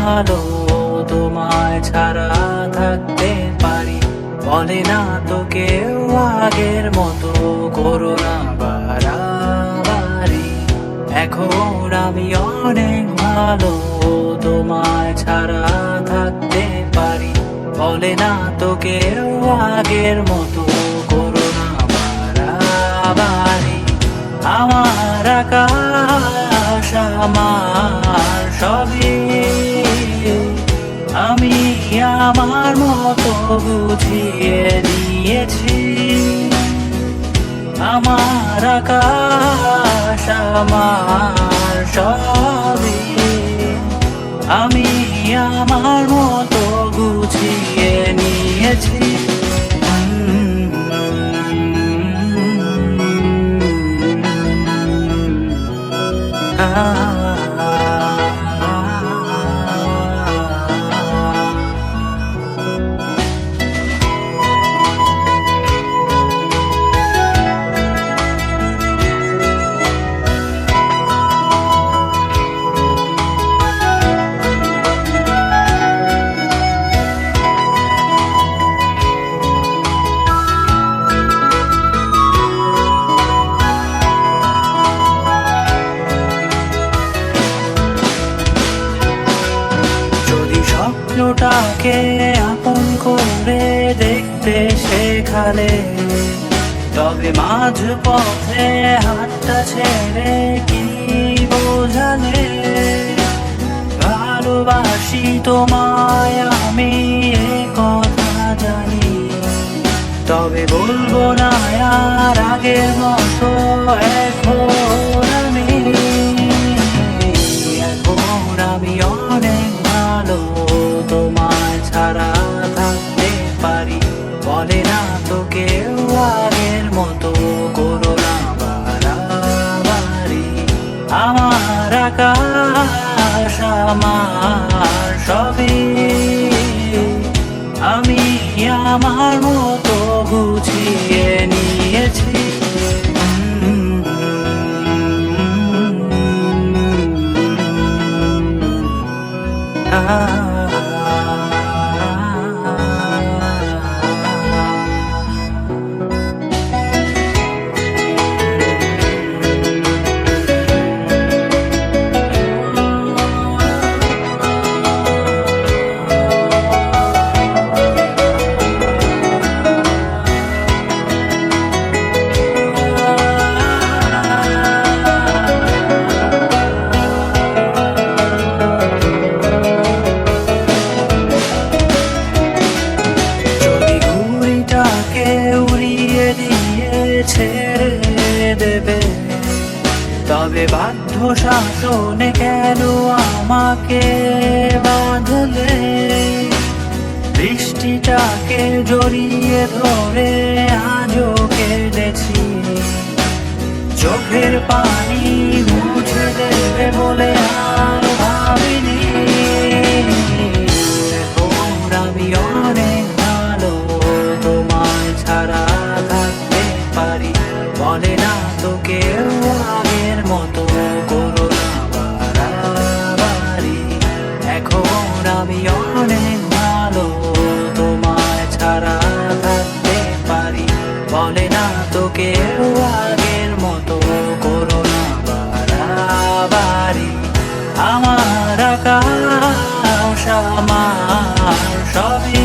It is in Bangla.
ভালো তোমায় ছাড়া থাকতে পারি। বলে না তো কেউ আগের মতো করো না বাড়াবাড়ি। এখন আমি অনেক ভালো তোমায় ছাড়া থাকতে পারি। বলে না তো কেউ আগের মতো করো না বাড়াবাড়ি। আমার আকাশ আমার সবই আমি আমার মতো বুঝিয়ে দিয়েছি। আমার আকাশ আমার সবই আমি আমার মতো গুছিয়ে নিয়েছি। স্বপ্নটাকে আপন করে দেখতে শেখালে, তবে মাঝ পথে হাতটা ছেড়ে কি বোঝালে? ভালোবাসি তোমায় আমি এ কথা জানি, তবে বলবো না আর আগের মতো। এখন আমি অনেক ভালো তোমায় ছাড়া থাকতে পারি। বলে না তো কেউ আগের মতো করো না বাড়াবাড়ি। আমার আকাশ আমার সবই আমি আমার মতো গুছিয়ে নিয়েছি। ছেড়ে দেবে, তবে বাধ্য শাসনে কেন আমাকে বাঁধলে? বৃষ্টিটাকে জড়িয়ে ধরে আজও কেঁদেছি, চোখের পানি মুছে দেবে বলে আর ভাবিনি। আমি অনেক ভালো তোমায় ছাড়া থাকতে পারি। বলে না তো কেউ আগের মতো করো না বাড়াবাড়ি। এখন আমি অনেক ভালো তোমায় ছাড়া থাকতে পারি। বলে না তো কেউ আগের মতো করো না বাড়াবাড়ি। আমার আকাশ আমার সবই